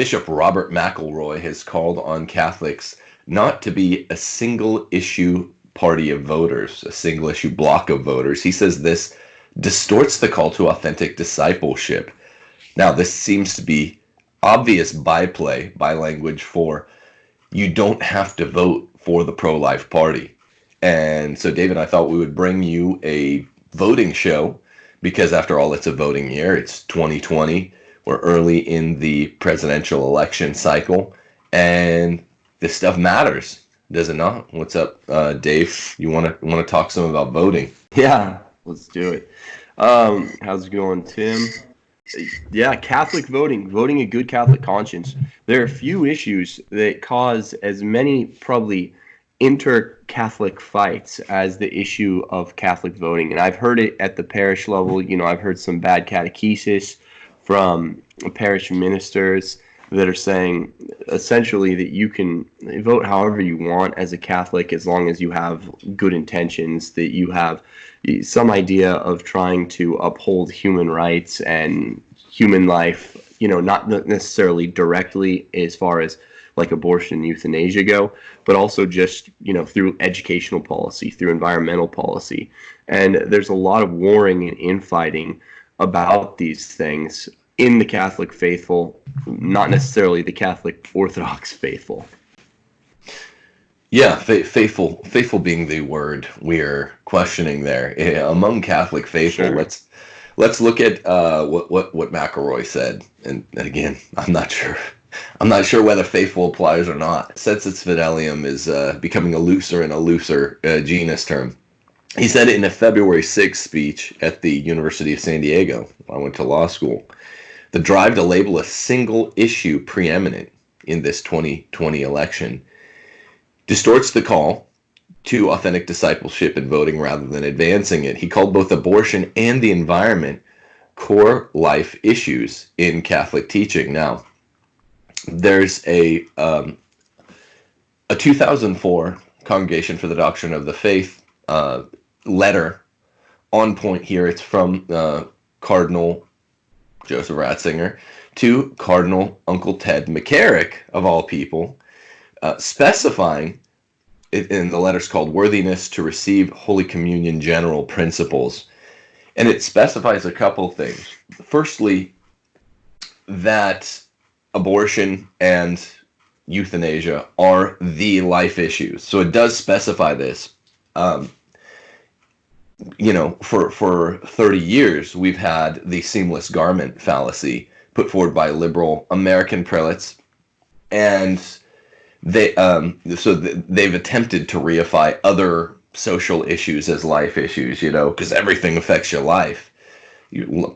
Bishop Robert McElroy has called on Catholics not to be a single issue party of voters, a single issue block of voters. He says this distorts the call to authentic discipleship. Now, this seems to be obvious byplay, by language for you don't have to vote for the pro-life party. And so, David, I thought we would bring you a voting show because, after all, it's a voting year. It's 2020. We're early in the presidential election cycle, and this stuff matters, does it not? What's up, Dave? You want to talk some about voting? Yeah, let's do it. How's it going, Tim? Yeah, Catholic voting a good Catholic conscience. There are a few issues that cause as many probably inter-Catholic fights as the issue of Catholic voting. And I've heard it at the parish level. I've heard some bad catechesis from parish ministers that are saying essentially that you can vote however you want as a Catholic as long as you have good intentions, that you have some idea of trying to uphold human rights and human life, not necessarily directly as far as like abortion and euthanasia go, but also just, through educational policy, through environmental policy. And there's a lot of warring and infighting about these things in the Catholic faithful, not necessarily the Catholic Orthodox faithful. Yeah, faithful being the word we're questioning there. Among Catholic faithful, Sure. let's look at what McElroy said. And again, I'm not sure whether faithful applies or not. Sensus fidelium is becoming a looser and a looser genus term. He said it in a February 6th speech at the University of San Diego. I went to law school. The drive to label a single issue preeminent in this 2020 election distorts the call to authentic discipleship in voting rather than advancing it. He called both abortion and the environment core life issues in Catholic teaching. Now, there's a 2004 Congregation for the Doctrine of the Faith letter on point here. It's from Cardinal Joseph Ratzinger to Cardinal Uncle Ted McCarrick, of all people, specifying, in the letter's called Worthiness to Receive Holy Communion General Principles. And it specifies a couple things. Firstly, that abortion and euthanasia are the life issues. So it does specify this. For 30 years, we've had the seamless garment fallacy put forward by liberal American prelates, and they've attempted to reify other social issues as life issues, because everything affects your life.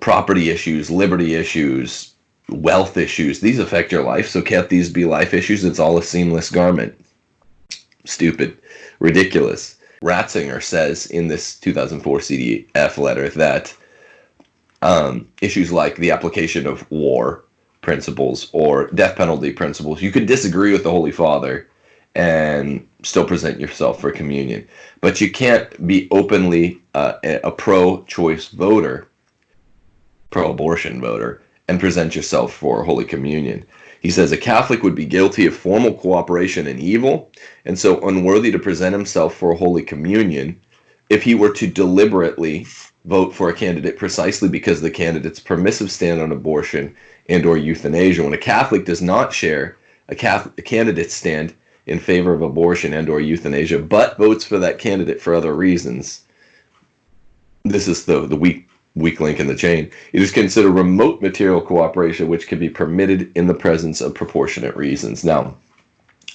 Property issues, liberty issues, wealth issues, these affect your life, so can't these be life issues? It's all a seamless garment. Stupid. Ridiculous. Ratzinger says in this 2004 CDF letter that issues like the application of war principles or death penalty principles, you could disagree with the Holy Father and still present yourself for communion. But you can't be openly a pro-choice voter, pro-abortion voter, and present yourself for Holy Communion. He says a Catholic would be guilty of formal cooperation in evil, and so unworthy to present himself for Holy Communion if he were to deliberately vote for a candidate precisely because the candidate's permissive stand on abortion and or euthanasia. When a Catholic does not share a candidate's stand in favor of abortion and or euthanasia, but votes for that candidate for other reasons, this is the weak link in the chain. It is considered remote material cooperation, which can be permitted in the presence of proportionate reasons. Now,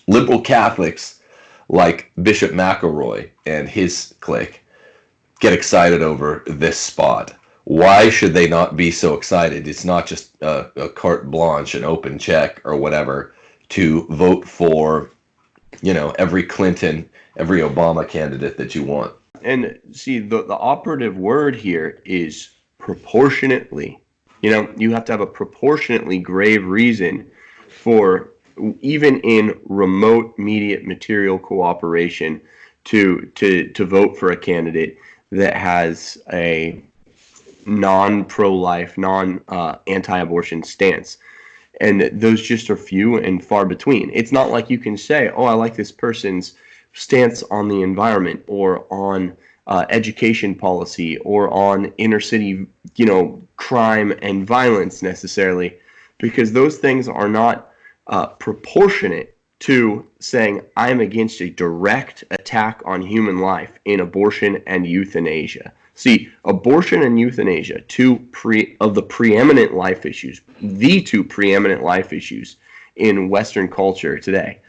liberal Catholics like Bishop McElroy and his clique get excited over this spot. Why should they not be so excited? It's not just a carte blanche, an open check or whatever to vote for, every Clinton, every Obama candidate that you want. And see, the operative word here is proportionately. You have to have a proportionately grave reason for, even in remote, immediate material cooperation, to vote for a candidate that has a non-pro-life, non-anti-abortion stance. And those just are few and far between. It's not like you can say, oh, I like this person's stance on the environment or on education policy or on inner city, crime and violence necessarily, because those things are not proportionate to saying I'm against a direct attack on human life in abortion and euthanasia. See, abortion and euthanasia, two of the preeminent life issues, the two preeminent life issues in Western culture today,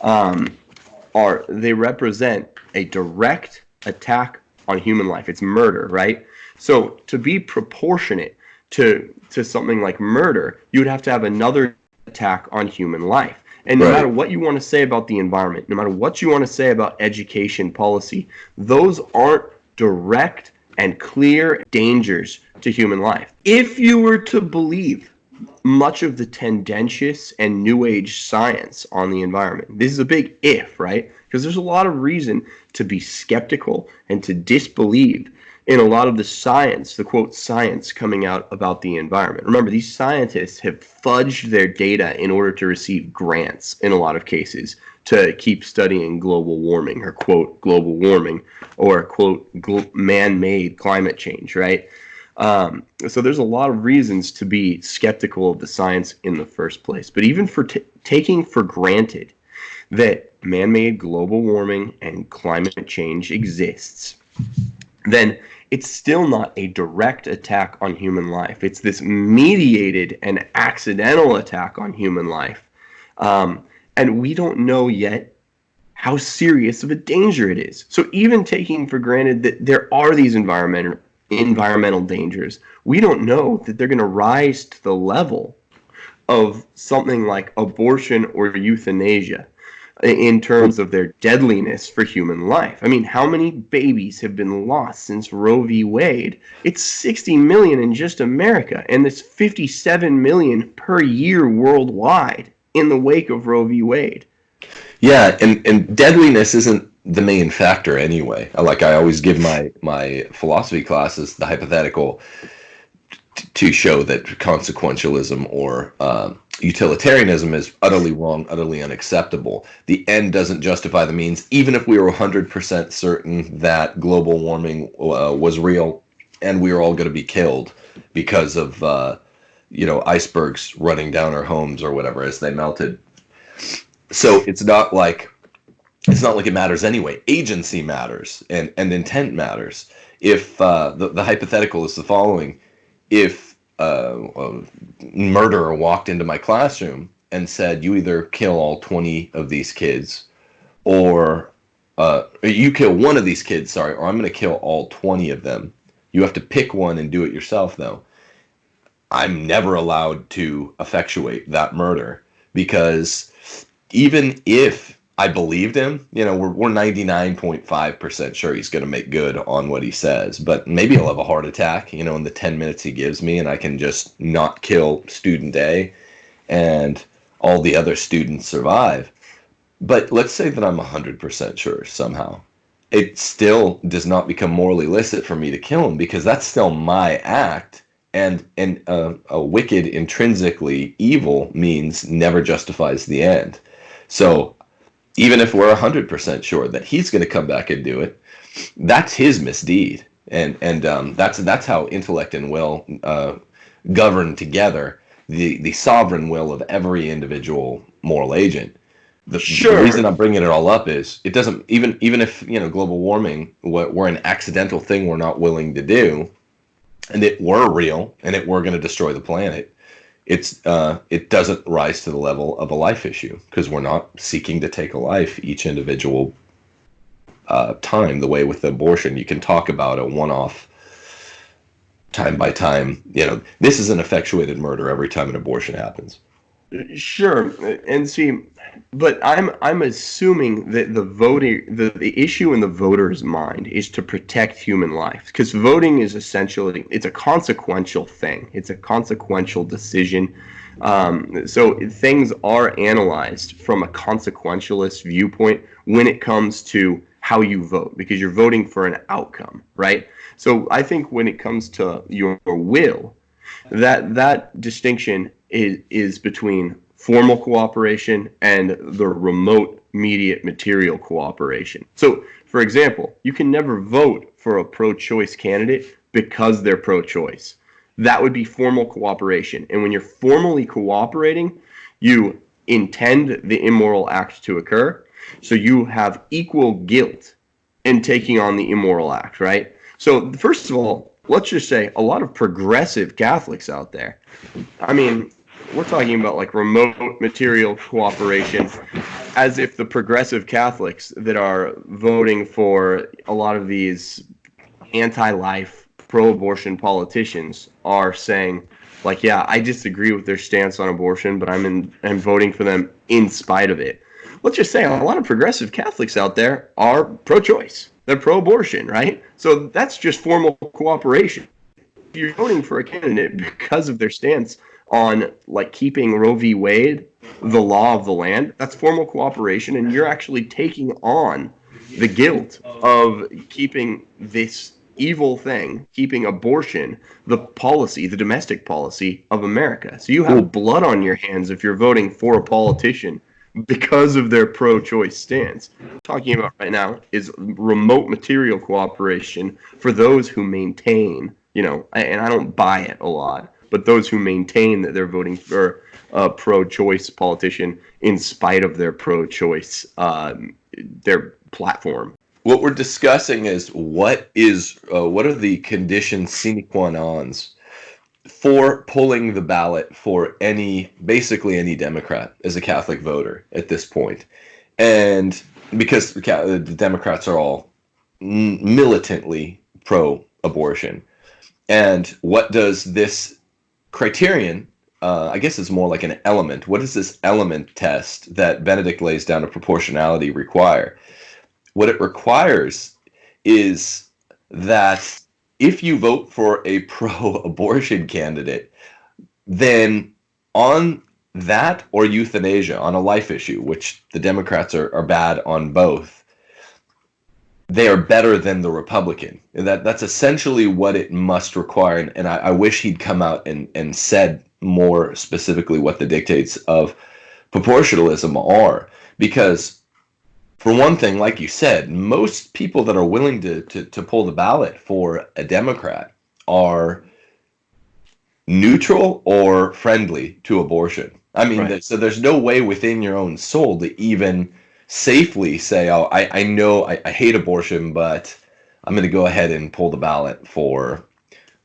they represent a direct attack on human life. It's murder, right? So to be proportionate to something like murder, you would have to have another attack on human life. And no matter what you want to say about the environment, no matter what you want to say about education policy, those aren't direct and clear dangers to human life. If you were to believe much of the tendentious and new age science on the environment, this is a big if, right? Because there's a lot of reason to be skeptical and to disbelieve in a lot of the science, the quote science coming out about the environment. Remember, these scientists have fudged their data in order to receive grants in a lot of cases to keep studying global warming or quote global warming or quote man-made climate change, right? So there's a lot of reasons to be skeptical of the science in the first place. But even for taking for granted that man-made global warming and climate change exists, then it's still not a direct attack on human life. It's this mediated and accidental attack on human life. And we don't know yet how serious of a danger it is. So even taking for granted that there are these environmental dangers, we don't know that they're going to rise to the level of something like abortion or euthanasia in terms of their deadliness for human life. I mean, how many babies have been lost since Roe v. Wade? It's 60 million in just America, and it's 57 million per year worldwide in the wake of Roe v. Wade. Yeah, and deadliness isn't the main factor anyway. Like I always give my philosophy classes the hypothetical to show that consequentialism or utilitarianism is utterly wrong, utterly unacceptable. The end doesn't justify the means, even if we were 100% certain that global warming was real and we were all going to be killed because of icebergs running down our homes or whatever as they melted. So it's not like it matters anyway. Agency matters and intent matters. If the hypothetical is the following: if a murderer walked into my classroom and said, you either kill all 20 of these kids or you kill one of these kids, or I'm going to kill all 20 of them. You have to pick one and do it yourself, though. I'm never allowed to effectuate that murder because even if I believed him, we're 99.5% sure he's going to make good on what he says, but maybe he'll have a heart attack, in the 10 minutes he gives me, and I can just not kill student A and all the other students survive. But let's say that I'm 100% sure somehow. It still does not become morally illicit for me to kill him because that's still my act, and a wicked, intrinsically evil means never justifies the end. So even if we're 100% sure that he's going to come back and do it, that's his misdeed, and that's how intellect and will govern together the sovereign will of every individual moral agent. The reason I'm bringing it all up is it doesn't even if global warming were an accidental thing we're not willing to do, and it were real and it were going to destroy the planet. It doesn't rise to the level of a life issue because we're not seeking to take a life each individual time. The way with abortion, you can talk about a one-off, time by time. This is an effectuated murder every time an abortion happens. Sure, and see, but I'm assuming that the issue in the voter's mind is to protect human life, because voting is essentially, it's a consequential thing. It's a consequential decision. So things are analyzed from a consequentialist viewpoint when it comes to how you vote, because you're voting for an outcome, right? So I think when it comes to your will, that distinction is between formal cooperation and the remote mediate material cooperation. So, for example, you can never vote for a pro-choice candidate because they're pro-choice. That would be formal cooperation. And when you're formally cooperating, you intend the immoral act to occur. So you have equal guilt in taking on the immoral act, right? So first of all, let's just say a lot of progressive Catholics out there, I mean, we're talking about like remote material cooperation, as if the progressive Catholics that are voting for a lot of these anti-life, pro-abortion politicians are saying, like, yeah, I disagree with their stance on abortion, but I'm voting for them in spite of it. Let's just say a lot of progressive Catholics out there are pro-choice. They're pro-abortion, right? So that's just formal cooperation. If you're voting for a candidate because of their stance on like keeping Roe v. Wade the law of the land, that's formal cooperation, and you're actually taking on the guilt of keeping this evil thing, keeping abortion, the policy, the domestic policy of America. So you have blood on your hands if you're voting for a politician because of their pro-choice stance. What I'm talking about right now is remote material cooperation for those who maintain, and I don't buy it a lot, but those who maintain that they're voting for a pro-choice politician in spite of their pro-choice, their platform. What we're discussing is what are the conditions sine qua nons for pulling the ballot for basically any Democrat as a Catholic voter at this point. And because the Democrats are all militantly pro-abortion. And what does this criterion, I guess it's more like an element, what does this element test that Benedict lays down a proportionality require? What it requires is that if you vote for a pro-abortion candidate, then on that or euthanasia, on a life issue, which the Democrats are bad on both, they are better than the Republican. And that's essentially what it must require. And I wish he'd come out and said more specifically what the dictates of proportionalism are. Because for one thing, like you said, most people that are willing to pull the ballot for a Democrat are neutral or friendly to abortion. I mean, right. So there's no way within your own soul to even safely say, oh, I know I hate abortion, but I'm going to go ahead and pull the ballot for,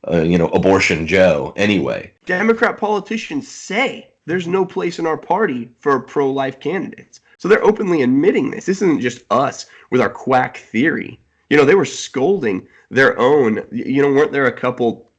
Abortion Joe anyway. Democrat politicians say there's no place in our party for pro-life candidates. So they're openly admitting this. This isn't just us with our quack theory. They were scolding their own, weren't there a couple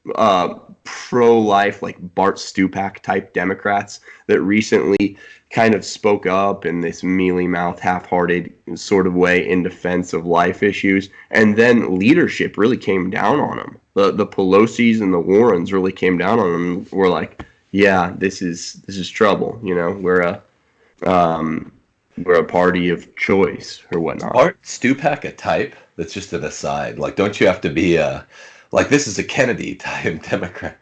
pro-life, like Bart Stupak type Democrats that recently kind of spoke up in this mealy-mouthed, half-hearted sort of way in defense of life issues? And then leadership really came down on them. The Pelosi's and the Warrens really came down on them and were like, yeah, this is trouble. We're a party of choice or whatnot. Bart Stupak a type? That's just an aside. Like, don't you have to be this is a Kennedy type Democrat?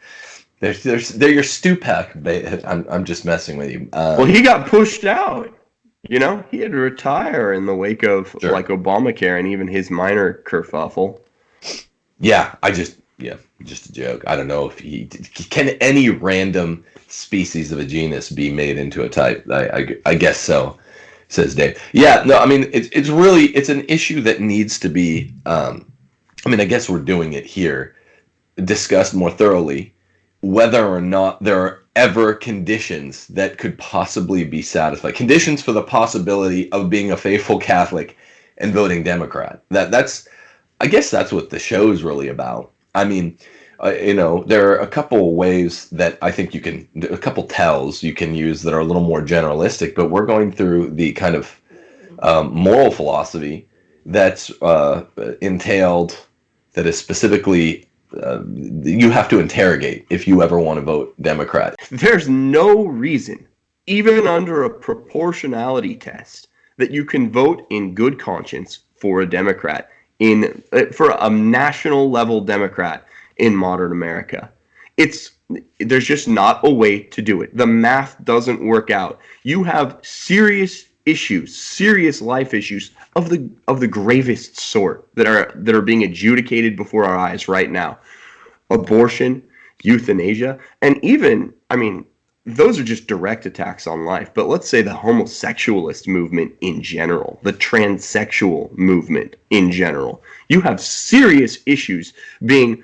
They're your Stupak. I'm just messing with you. Well, he got pushed out. He had to retire in the wake of like Obamacare and even his minor kerfuffle. Yeah, just a joke. I don't know if can any random species of a genus be made into a type. I guess so. Says Dave. Yeah, no, I mean, it's an issue that needs to be, I guess we're doing it here, discussed more thoroughly, whether or not there are ever conditions that could possibly be satisfied. Conditions for the possibility of being a faithful Catholic and voting Democrat. I guess that's what the show is really about. I mean, there are a couple ways that I think a couple tells you can use that are a little more generalistic, but we're going through the kind of moral philosophy that's entailed, that is specifically, you have to interrogate if you ever want to vote Democrat. There's no reason, even under a proportionality test, that you can vote in good conscience for a Democrat, for a national level Democrat in modern America. It's There's just not a way to do it. The math doesn't work out. You have serious issues, serious life issues of the gravest sort that are being adjudicated before our eyes right now. Abortion, euthanasia, and even, I mean, those are just direct attacks on life. But let's say the homosexualist movement in general, the transsexual movement in general, you have serious issues being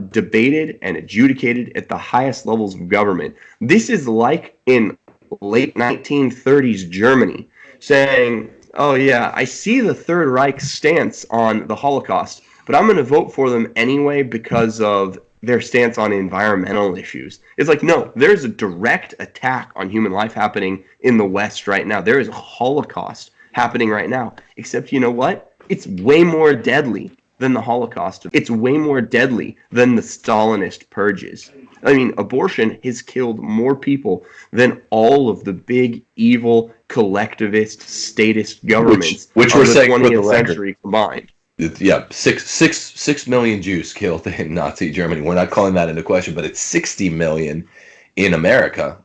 debated and adjudicated at the highest levels of government. This is like in late 1930s Germany saying, oh yeah, I see the Third Reich's stance on the Holocaust, but I'm going to vote for them anyway because of their stance on environmental issues. It's like, no, there's a direct attack on human life happening in the West right now. There is a Holocaust happening right now. Except, you know what? It's way more deadly than the Holocaust. It's way more deadly than the Stalinist purges. I mean, abortion has killed more people than all of the big, evil, collectivist, statist governments which of we're the saying 20th century combined. Yeah, 6 million Jews killed in Nazi Germany. We're not calling that into question, but it's 60 million in America.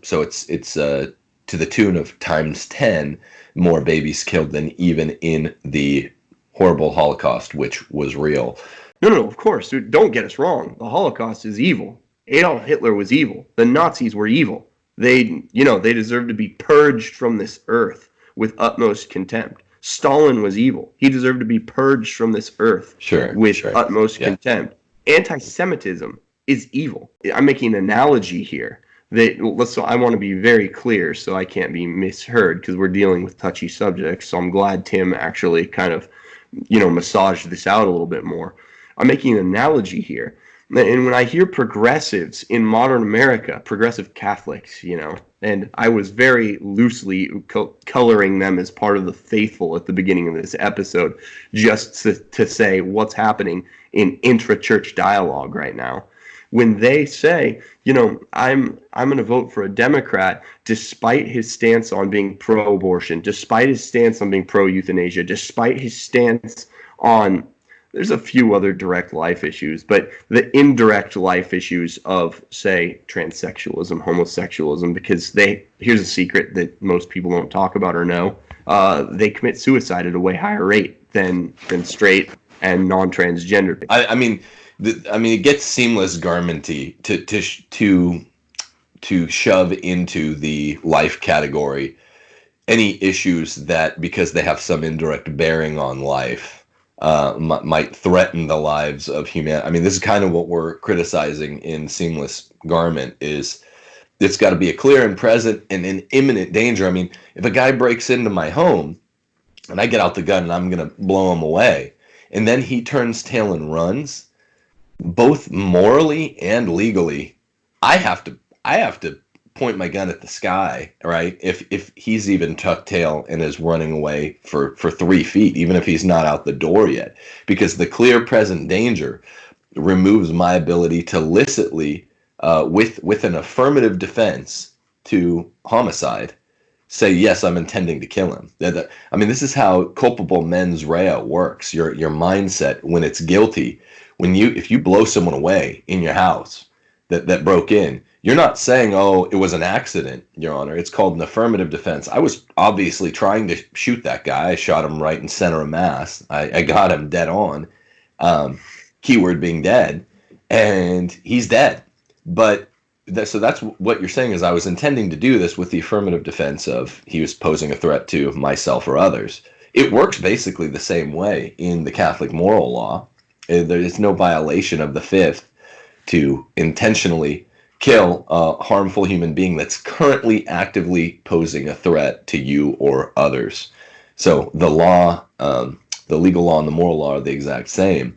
So it's to the tune of times 10 more babies killed than even in the horrible Holocaust, which was real. No, of course. Dude, don't get us wrong. The Holocaust is evil. Adolf Hitler was evil. The Nazis were evil. They deserve to be purged from this earth with utmost contempt. Stalin was evil. He deserved to be purged from this earth with utmost contempt. Anti-Semitism is evil. I'm making an analogy here. I want to be very clear so I can't be misheard because we're dealing with touchy subjects. So I'm glad Tim actually kind of, massaged this out a little bit more. I'm making an analogy here. And when I hear progressives in modern America, progressive Catholics, and I was very loosely coloring them as part of the faithful at the beginning of this episode, just to say what's happening in intra-church dialogue right now. When they say, I'm going to vote for a Democrat despite his stance on being pro-abortion, despite his stance on being pro-euthanasia, despite his stance on, there's a few other direct life issues, but the indirect life issues of, say, transsexualism, homosexualism, because here's a secret that most people don't talk about or know, they commit suicide at a way higher rate than straight and non-transgender. I mean, it gets seamless garmenty to shove into the life category any issues that, because they have some indirect bearing on life, might threaten the lives of humanity. I mean, this is kind of what we're criticizing in seamless garment, is it's got to be a clear and present and an imminent danger. I mean, if a guy breaks into my home and I get out the gun and I'm going to blow him away, and then he turns tail and runs, both morally and legally, I have to point my gun at the sky, right? If he's even tucked tail and is running away for 3 feet, even if he's not out the door yet, because the clear present danger removes my ability to licitly, with an affirmative defense to homicide, say, yes, I'm intending to kill him. I mean, this is how culpable mens rea works. Your mindset when it's guilty, if you blow someone away in your house that broke in, you're not saying, oh, it was an accident, Your Honor. It's called an affirmative defense. I was obviously trying to shoot that guy. I shot him right in center of mass. I got him dead on, keyword being dead, and he's dead. But so that's what you're saying, is I was intending to do this with the affirmative defense of he was posing a threat to myself or others. It works basically the same way in the Catholic moral law. There is no violation of the fifth to intentionally kill a harmful human being that's currently actively posing a threat to you or others. So the law, the legal law and the moral law are the exact same.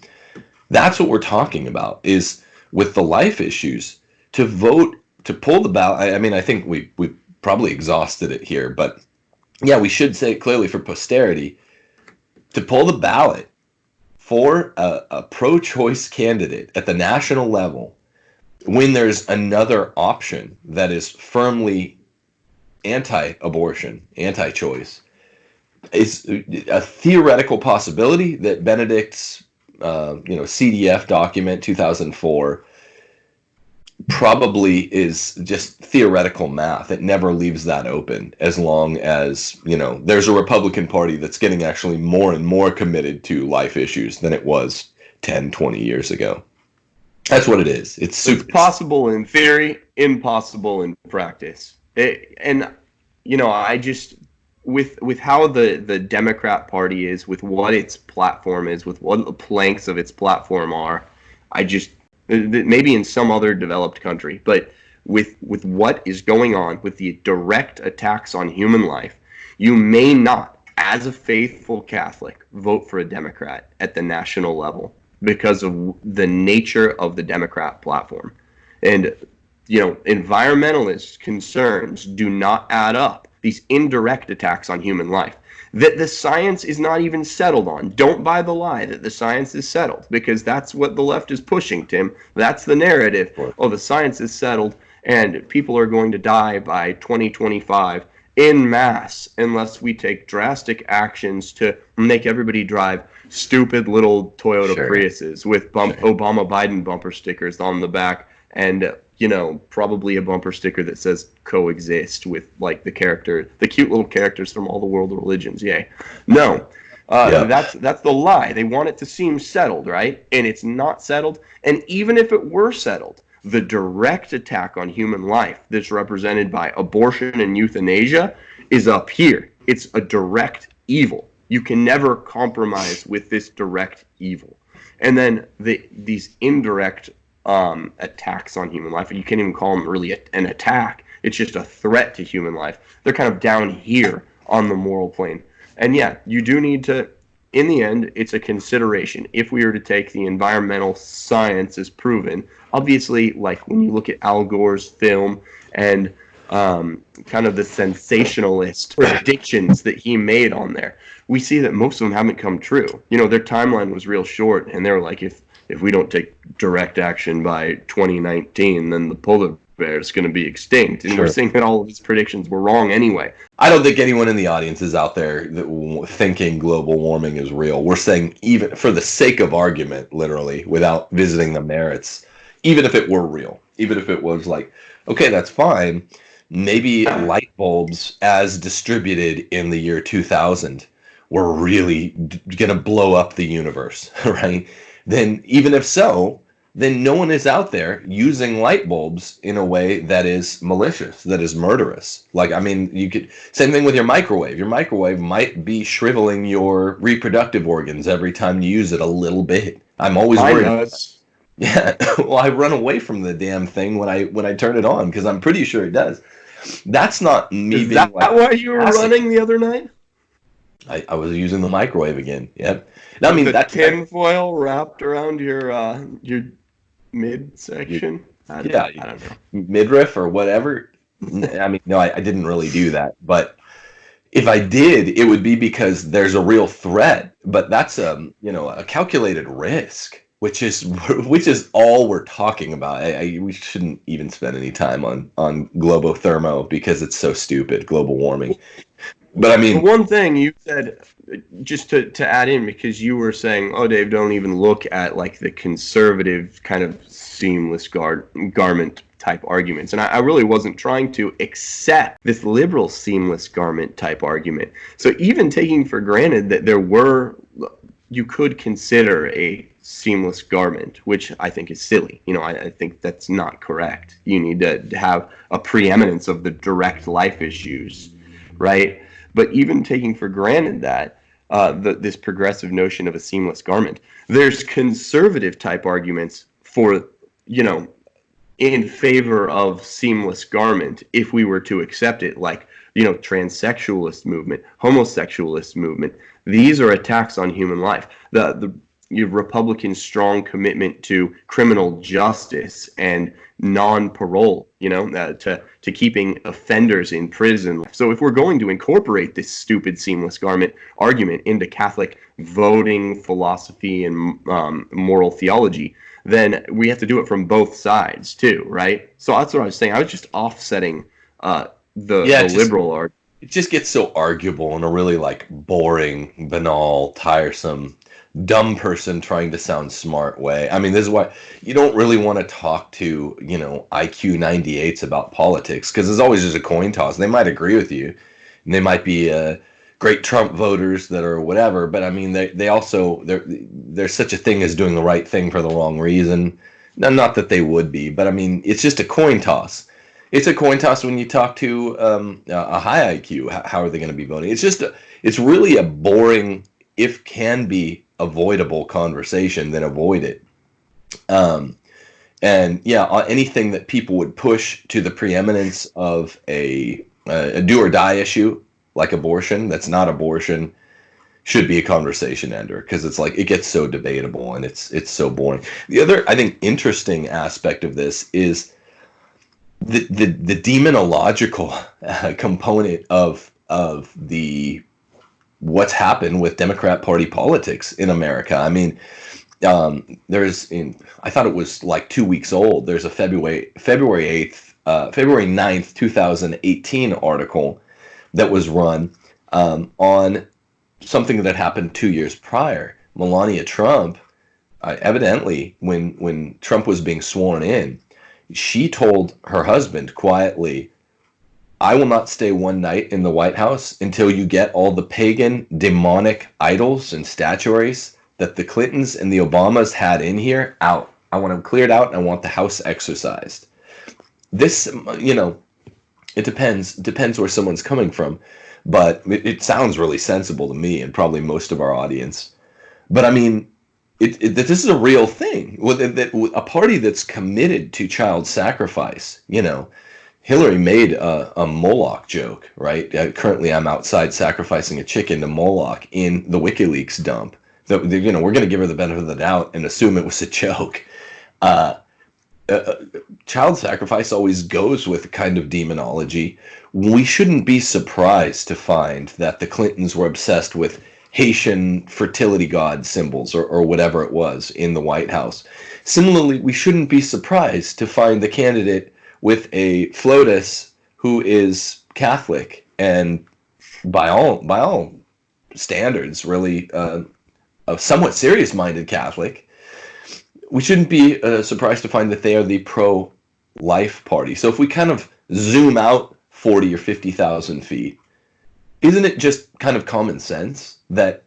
That's what we're talking about, is with the life issues, to vote, to pull the ballot. I mean, I think we probably exhausted it here, but yeah, we should say it clearly for posterity, to pull the ballot for a pro-choice candidate at the national level when there's another option that is firmly anti-abortion, anti-choice. It's a theoretical possibility that Benedict's CDF document 2004 probably is just theoretical math. It never leaves that open as long as, there's a Republican Party that's getting actually more and more committed to life issues than it was 10, 20 years ago. That's what it is. It's possible in theory, impossible in practice. I just, with how the Democrat Party is, with what its platform is, with what the planks of its platform are, maybe in some other developed country, but with what is going on, with the direct attacks on human life, you may not, as a faithful Catholic, vote for a Democrat at the national level because of the nature of the Democrat platform. And, environmentalist concerns do not add up. These indirect attacks on human life that the science is not even settled on. Don't buy the lie that the science is settled, because that's what the left is pushing, Tim. That's the narrative. Oh, the science is settled and people are going to die by 2025 en masse unless we take drastic actions to make everybody drive stupid little Toyota Priuses with Obama Biden bumper stickers on the back, and probably a bumper sticker that says coexist with like the cute little characters from all the world religions. Yay. No. That's the lie. They want it to seem settled, right? And it's not settled. And even if it were settled, the direct attack on human life that's represented by abortion and euthanasia is up here. It's a direct evil. You can never compromise with this direct evil. And then these indirect attacks on human life, you can't even call them really an attack. It's just a threat to human life. They're kind of down here on the moral plane. And yeah, you do need to, in the end, it's a consideration. If we were to take the environmental science as proven, obviously, like when you look at Al Gore's film and kind of the sensationalist predictions that he made on there, we see that most of them haven't come true. Their timeline was real short, and they were like, if we don't take direct action by 2019, then the polar bear is going to be extinct. And we're seeing that all of his predictions were wrong anyway. I don't think anyone in the audience is out there thinking global warming is real. We're saying, even for the sake of argument, literally, without visiting the merits, even if it were real, even if it was like, okay, that's fine, maybe light bulbs as distributed in the year 2000 were really going to blow up the universe, right? Then even if so, then no one is out there using light bulbs in a way that is malicious, that is murderous. Like, I mean, same thing with your microwave. Your microwave might be shriveling your reproductive organs every time you use it a little bit. I'm always worried. Yeah, well, I run away from the damn thing when I turn it on, because I'm pretty sure it does. That's not me being like... Is that why you were running the other night? I was using the microwave again. Yep. I mean, that tinfoil wrapped around your midsection. I don't know. Midriff or whatever. I mean, no, I didn't really do that. But if I did, it would be because there's a real threat. But that's a calculated risk, which is all we're talking about. We shouldn't even spend any time on globothermo because it's so stupid. Global warming. But I mean, one thing you said, just to add in, because you were saying, oh, Dave, don't even look at like the conservative kind of seamless garment type arguments. And I really wasn't trying to accept this liberal seamless garment type argument. So even taking for granted that you could consider a seamless garment, which I think is silly. I think that's not correct. You need to have a preeminence of the direct life issues, right? But even taking for granted that this progressive notion of a seamless garment, there's conservative type arguments for, in favor of seamless garment if we were to accept it, like, transsexualist movement, homosexualist movement. These are attacks on human life. Your Republican strong commitment to criminal justice and non-parole, to keeping offenders in prison. So if we're going to incorporate this stupid seamless garment argument into Catholic voting philosophy and moral theology, then we have to do it from both sides too, right? So that's what I was saying. I was just offsetting the liberal argument. It just gets so arguable in a really like boring, banal, tiresome dumb person trying to sound smart way. I mean, this is why you don't really want to talk to, IQ 98s about politics, because it's always just a coin toss. They might agree with you, and they might be great Trump voters that are whatever, but I mean, they also, there's such a thing as doing the right thing for the wrong reason. No, not that they would be, but I mean, it's just a coin toss. It's a coin toss when you talk to a high IQ. How are they going to be voting? It's really a boring, if can be avoidable conversation, then avoid it. And yeah, anything that people would push to the preeminence of a do or die issue like abortion, that's not abortion, should be a conversation ender, because it's like it gets so debatable and it's so boring. The other, I think, interesting aspect of this is the demonological component of the what's happened with Democrat Party politics in America. I mean, I thought it was like 2 weeks old. There's a February 9th, 2018 article that was run on something that happened 2 years prior. Melania Trump, evidently, when Trump was being sworn in, she told her husband quietly, "I will not stay one night in the White House until you get all the pagan, demonic idols and statuaries that the Clintons and the Obamas had in here out. I want them cleared out, and I want the house exorcised." This, it depends where someone's coming from, but it sounds really sensible to me and probably most of our audience. But I mean, this is a real thing. A party that's committed to child sacrifice, Hillary made a Moloch joke, right? Currently, I'm outside sacrificing a chicken to Moloch in the WikiLeaks dump. We're going to give her the benefit of the doubt and assume it was a joke. Child sacrifice always goes with kind of demonology. We shouldn't be surprised to find that the Clintons were obsessed with Haitian fertility god symbols or whatever it was in the White House. Similarly, we shouldn't be surprised to find the candidate with a FLOTUS who is Catholic and by all standards, really a somewhat serious-minded Catholic. We shouldn't be surprised to find that they are the pro-life party. So if we kind of zoom out 40 or 50,000 feet, isn't it just kind of common sense that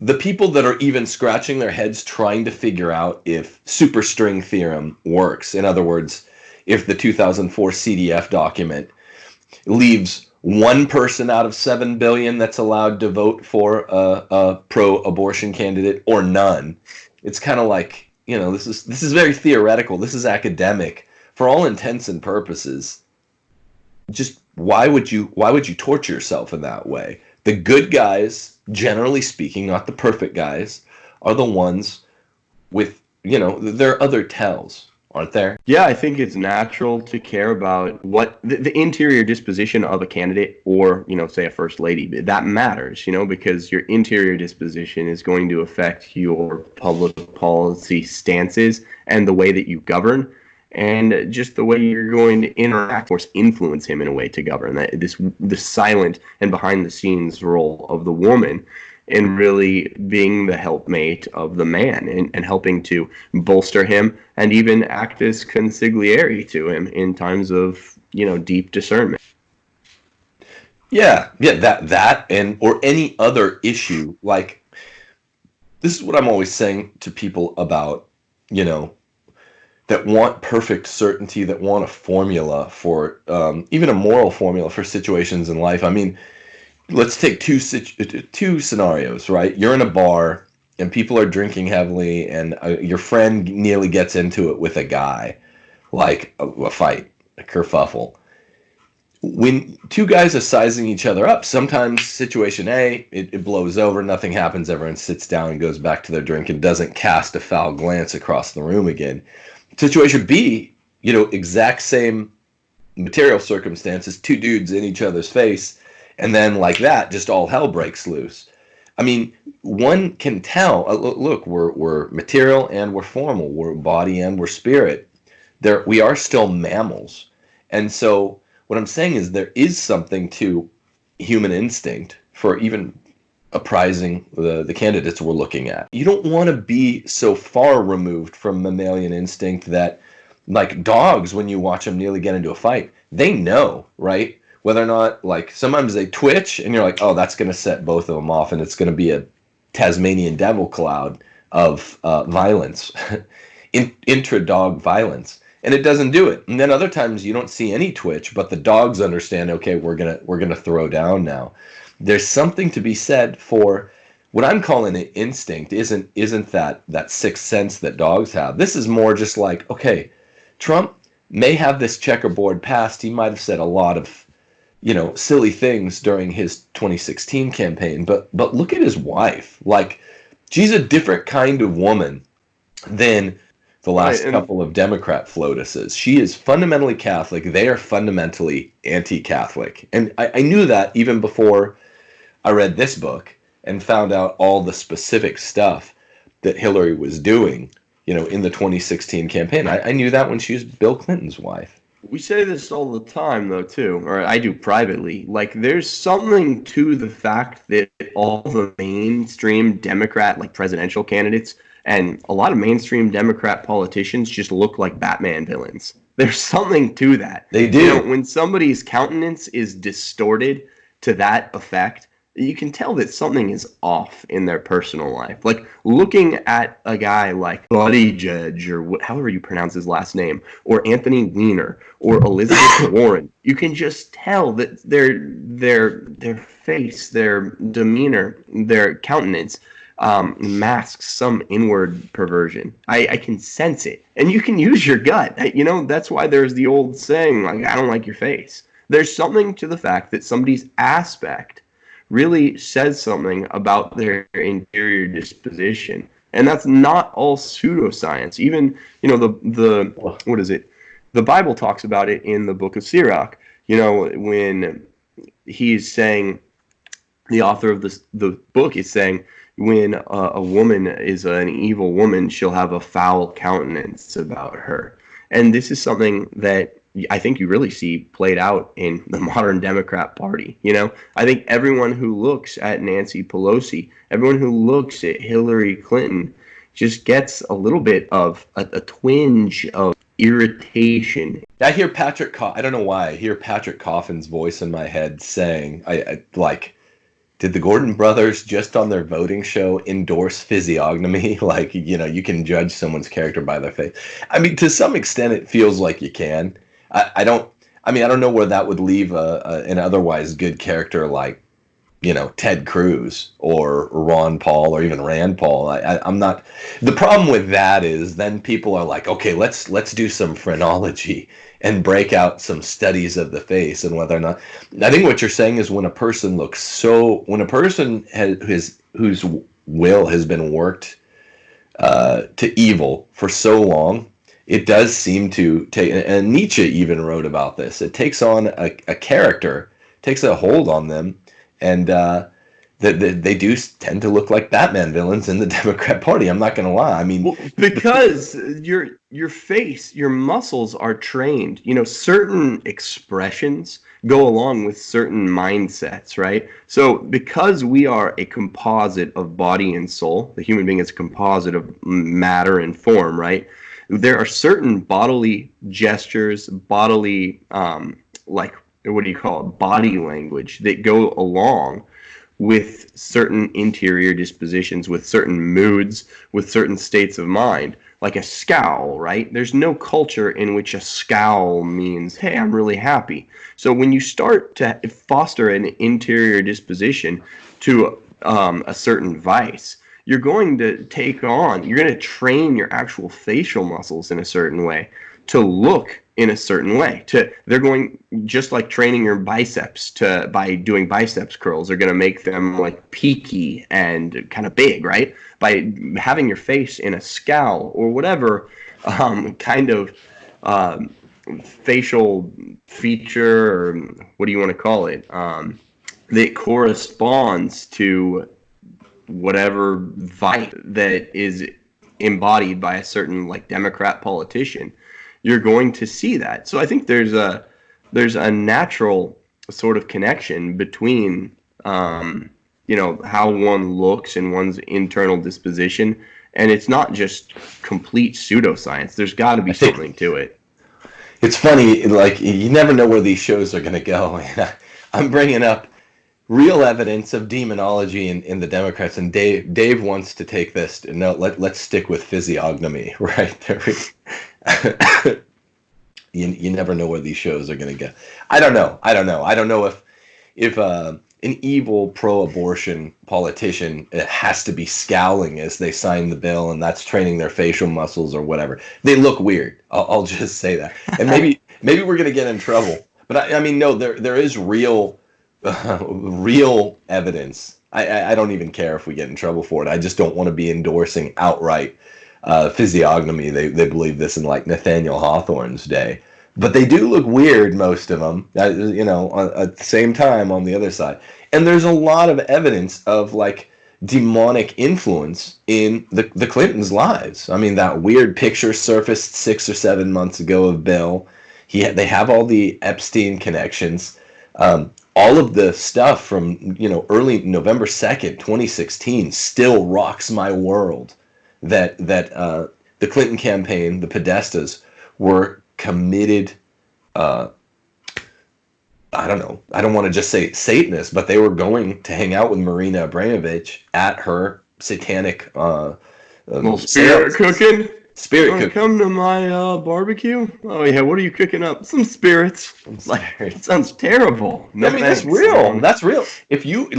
the people that are even scratching their heads trying to figure out if Superstring Theorem works, in other words, if the 2004 CDF document leaves one person out of 7 billion that's allowed to vote for a pro-abortion candidate or none, it's kind of like, this is very theoretical. This is academic. For all intents and purposes, just why would you torture yourself in that way? The good guys, generally speaking, not the perfect guys, are the ones with, there are other tells, aren't there? Yeah, I think it's natural to care about what the interior disposition of a candidate or, say a first lady. That matters, because your interior disposition is going to affect your public policy stances and the way that you govern and just the way you're going to interact or influence him in a way to govern. The silent and behind the scenes role of the woman in really being the helpmate of the man and helping to bolster him and even act as consigliere to him in times of, deep discernment. Yeah, that and or any other issue. Like, this is what I'm always saying to people about, that want perfect certainty, that want a formula for, even a moral formula for situations in life. I mean, let's take two scenarios, right? You're in a bar and people are drinking heavily, and your friend nearly gets into it with a guy, like a fight, a kerfuffle. When two guys are sizing each other up, sometimes situation A, it blows over, nothing happens, everyone sits down and goes back to their drink and doesn't cast a foul glance across the room again. Situation B, exact same material circumstances, two dudes in each other's face, and then like that, just all hell breaks loose. I mean, one can tell, look, we're material and we're formal, we're body and we're spirit. We are still mammals. And so what I'm saying is there is something to human instinct for even apprising the candidates we're looking at. You don't want to be so far removed from mammalian instinct that, like dogs, when you watch them nearly get into a fight, they know, right? Whether or not, like, sometimes they twitch and you're like, oh, that's going to set both of them off and it's going to be a Tasmanian devil cloud of violence, intra-dog violence. And it doesn't do it. And then other times you don't see any twitch, but the dogs understand, okay, we're gonna throw down now. There's something to be said for what I'm calling an instinct isn't that sixth sense that dogs have. This is more just like, okay, Trump may have this checkerboard past. He might have said a lot of, silly things during his 2016 campaign, but look at his wife. Like, she's a different kind of woman than the last couple of Democrat FLOTUSes. She is fundamentally Catholic. They are fundamentally anti-Catholic. And I knew that even before I read this book and found out all the specific stuff that Hillary was doing, in the 2016 campaign. I knew that when she was Bill Clinton's wife. We say this all the time, though, too, or I do privately. Like, there's something to the fact that all the mainstream Democrat, like, presidential candidates and a lot of mainstream Democrat politicians just look like Batman villains. There's something to that. They do. When somebody's countenance is distorted to that effect, you can tell that something is off in their personal life. Like, looking at a guy like Buttigieg, or however you pronounce his last name, or Anthony Weiner, or Elizabeth Warren, you can just tell that their face, their demeanor, their countenance masks some inward perversion. I can sense it. And you can use your gut. That's why there's the old saying, like, I don't like your face. There's something to the fact that somebody's aspect really says something about their interior disposition. And that's not all pseudoscience. Even, the what is it? The Bible talks about it in the book of Sirach. When he's saying, the author of the book is saying, when a woman is an evil woman, she'll have a foul countenance about her. And this is something that I think you really see played out in the modern Democrat Party. I think everyone who looks at Nancy Pelosi, everyone who looks at Hillary Clinton, just gets a little bit of a twinge of irritation. I hear I don't know why, I hear Patrick Coffin's voice in my head saying, did the Gordon brothers just on their voting show endorse physiognomy? Like, you can judge someone's character by their face. I mean, to some extent, it feels like you can. I don't know where that would leave an otherwise good character like, Ted Cruz or Ron Paul or even Rand Paul. I'm not. The problem with that is then people are like, okay, let's do some phrenology and break out some studies of the face and whether or not. I think what you're saying is when a person whose will has been worked to evil for so long, it does seem to take, and Nietzsche even wrote about this, it takes on a character, takes a hold on them, and they do tend to look like Batman villains in the Democrat Party. I'm not going to lie. I mean, because your face, your muscles are trained. Certain expressions go along with certain mindsets, right? So because we are a composite of body and soul, the human being is a composite of matter and form, right? There are certain bodily gestures, bodily, what do you call it, body language that go along with certain interior dispositions, with certain moods, with certain states of mind, like a scowl, right? There's no culture in which a scowl means, hey, I'm really happy. So when you start to foster an interior disposition to a certain vice, you're going to train your actual facial muscles in a certain way to look in a certain way. They're going, just like training your biceps by doing biceps curls, are going to make them like peaky and kind of big, right? By having your face in a scowl or whatever kind of facial feature, or what do you want to call it, that corresponds to whatever vice that is embodied by a certain like Democrat politician, you're going to see that. So I think there's a natural sort of connection between how one looks and one's internal disposition. And it's not just complete pseudoscience. There's got to be something to it. It's funny, like, you never know where these shows are going to go. And I'm bringing up real evidence of demonology in the Democrats, and Dave wants to take this. No, let's stick with physiognomy, right? You never know where these shows are going to go. I don't know. I don't know if an evil pro-abortion politician has to be scowling as they sign the bill, and that's training their facial muscles or whatever. They look weird. I'll just say that. And maybe we're going to get in trouble. But I mean, no, there is real evidence. I don't even care if we get in trouble for it. I just don't want to be endorsing outright physiognomy. They believe this in like Nathaniel Hawthorne's day. But they do look weird, most of them, at the same time on the other side. And there's a lot of evidence of like demonic influence in the Clintons' lives. I mean, that weird picture surfaced 6 or 7 months ago of Bill. They have all the Epstein connections. All of the stuff from early November 2nd, 2016 still rocks my world. That the Clinton campaign, the Podestas, were committed, I don't know, I don't want to just say Satanists, but they were going to hang out with Marina Abramovich at her satanic little spirit cooking. Spirit cooking. Come to my barbecue? Oh yeah, what are you cooking up? Some spirits. It sounds terrible. No, I mean, that's real. That's real. If you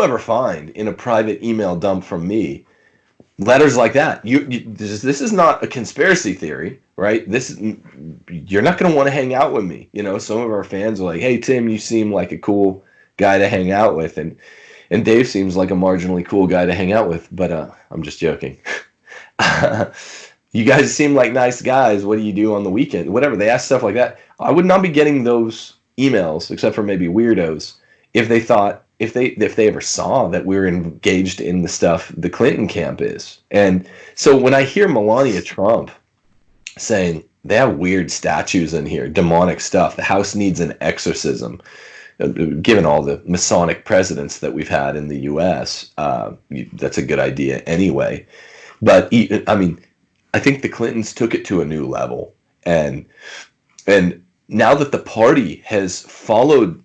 ever find in a private email dump from me letters like that, this is not a conspiracy theory, right? You're not going to want to hang out with me. Some of our fans are like, "Hey Tim, you seem like a cool guy to hang out with," and Dave seems like a marginally cool guy to hang out with. But I'm just joking. You guys seem like nice guys. What do you do on the weekend? Whatever. They ask stuff like that. I would not be getting those emails, except for maybe weirdos, if they ever saw that we were engaged in the stuff the Clinton camp is. And so when I hear Melania Trump saying they have weird statues in here, demonic stuff, the house needs an exorcism, given all the Masonic presidents that we've had in the U.S., that's a good idea anyway. But I mean, I think the Clintons took it to a new level, and now that the party has followed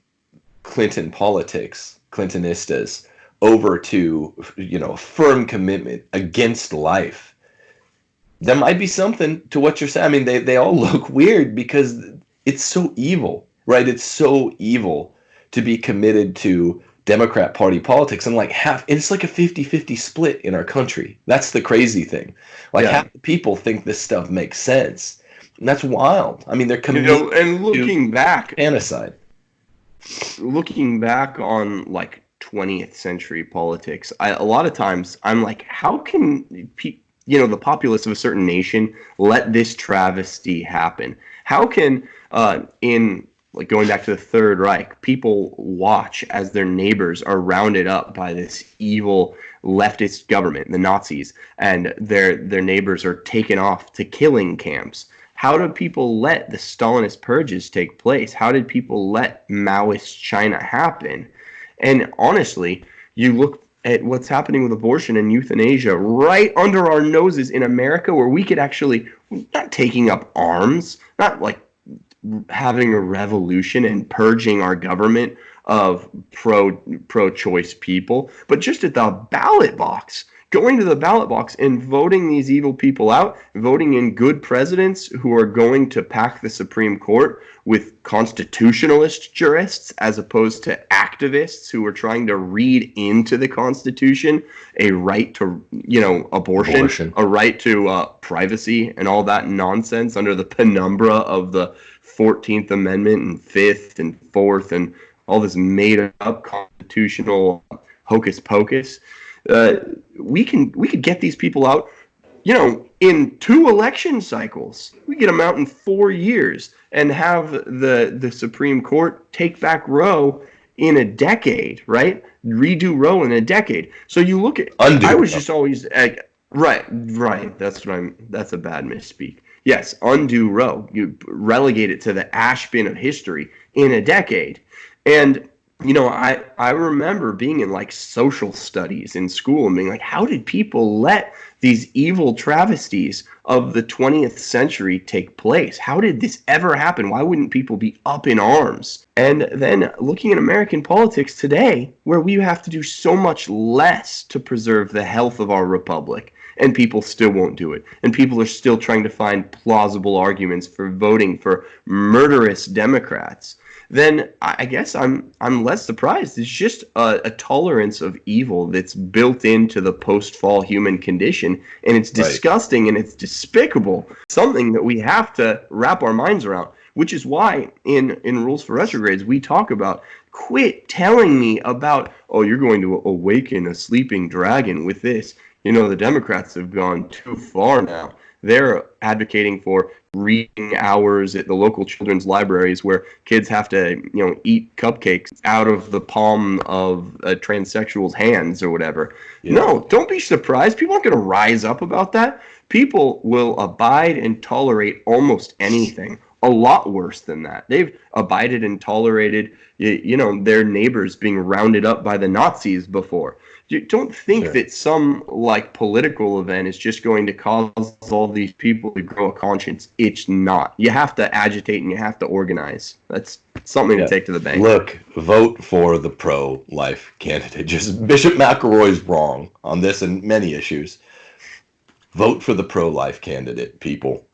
Clinton politics, Clintonistas, over to firm commitment against life, there might be something to what you're saying. I mean, they all look weird because it's so evil, right? It's so evil to be committed to Democrat Party politics, and it's like a 50-50 split in our country. That's the crazy thing. Half the people think this stuff makes sense, and that's wild. I mean, they're committed and looking back, fanticide. Looking back on 20th century politics, a lot of times I'm like, how can the populace of a certain nation let this travesty happen? How can going back to the Third Reich, people watch as their neighbors are rounded up by this evil leftist government, the Nazis, and their neighbors are taken off to killing camps? How do people let the Stalinist purges take place? How did people let Maoist China happen? And honestly, you look at what's happening with abortion and euthanasia right under our noses in America, where we could actually, not taking up arms, not having a revolution and purging our government of pro-choice people, but just at the ballot box, going to the ballot box and voting these evil people out, voting in good presidents who are going to pack the Supreme Court with constitutionalist jurists as opposed to activists who are trying to read into the Constitution a right to, abortion, a right to privacy and all that nonsense under the penumbra of the 14th Amendment and 5th and 4th and all this made-up constitutional hocus pocus. We could get these people out, in 2 election cycles. We get them out in 4 years and have the Supreme Court take back Roe in a decade, right? Redo Roe in a decade. So you look at, undo. I was just always right. That's a bad misspeak. Yes, undo Roe. You relegate it to the ash bin of history in a decade. And I remember being in like social studies in school and being like, how did people let these evil travesties of the 20th century take place? How did this ever happen? Why wouldn't people be up in arms? And then looking at American politics today, where we have to do so much less to preserve the health of our republic, and people still won't do it. And people are still trying to find plausible arguments for voting for murderous Democrats. Then I guess I'm less surprised. It's just a tolerance of evil that's built into the post-fall human condition, and it's disgusting and it's despicable. Something that we have to wrap our minds around, which is why in Rules for Retrogrades we talk about, quit telling me about, oh, you're going to awaken a sleeping dragon with this. The Democrats have gone too far now. They're advocating for reading hours at the local children's libraries where kids have to, eat cupcakes out of the palm of a transsexual's hands or whatever. Yeah. No, don't be surprised. People aren't going to rise up about that. People will abide and tolerate almost anything. A lot worse than that. They've abided and tolerated, their neighbors being rounded up by the Nazis before. You don't think that some political event is just going to cause all these people to grow a conscience. It's not. You have to agitate and you have to organize. That's something to take to the bank. Look, vote for the pro-life candidate. Just Bishop McElroy's wrong on this and many issues. Vote for the pro-life candidate, people.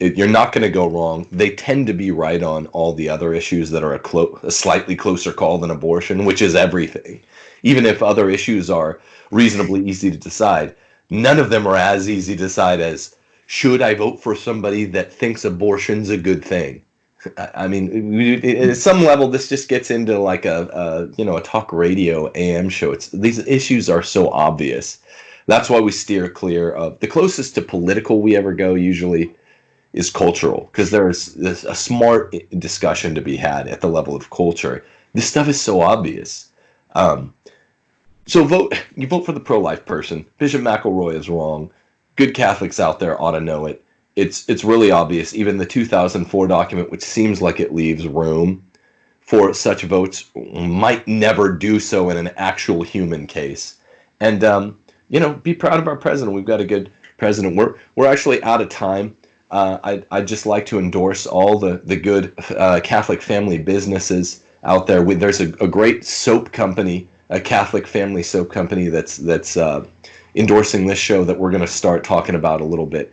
You're not going to go wrong. They tend to be right on all the other issues that are a slightly closer call than abortion, which is everything. Even if other issues are reasonably easy to decide, none of them are as easy to decide as, should I vote for somebody that thinks abortion's a good thing? I mean, at some level, this just gets into like a talk radio AM show. These issues are so obvious. That's why we steer clear of the closest to political we ever go usually is cultural, because there's a smart discussion to be had at the level of culture. This stuff is so obvious. So you vote for the pro-life person. Bishop McElroy is wrong. Good Catholics out there ought to know it. It's really obvious. Even the 2004 document, which seems like it leaves room for such votes, might never do so in an actual human case. And be proud of our president. We've got a good president. We're actually out of time. I'd just like to endorse all the good Catholic family businesses out there. There's a great soap company, a Catholic family soap company that's endorsing this show that we're going to start talking about a little bit,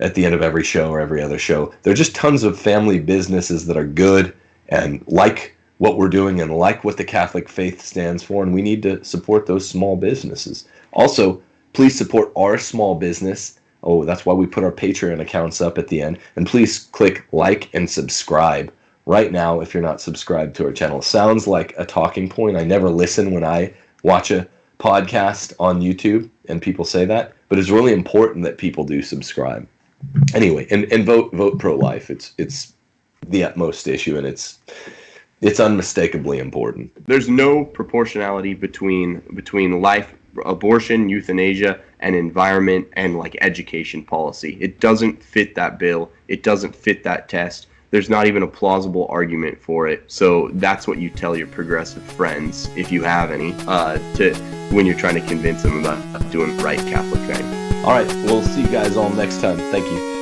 at the end of every show or every other show. There are just tons of family businesses that are good and like what we're doing and like what the Catholic faith stands for, and we need to support those small businesses. Also, please support our small business. Oh, that's why we put our Patreon accounts up at the end. And please click like and subscribe right now if you're not subscribed to our channel. Sounds like a talking point. I never listen when I watch a podcast on YouTube and people say that, but it's really important that people do subscribe. Anyway, and vote pro-life. It's the utmost issue, and it's unmistakably important. There's no proportionality between life, abortion, euthanasia, and environment and education policy. It doesn't fit that bill. It doesn't fit that test. There's not even a plausible argument for it. So that's what you tell your progressive friends, if you have any, when you're trying to convince them about doing the right Catholic thing. All right, we'll see you guys all next time. Thank you.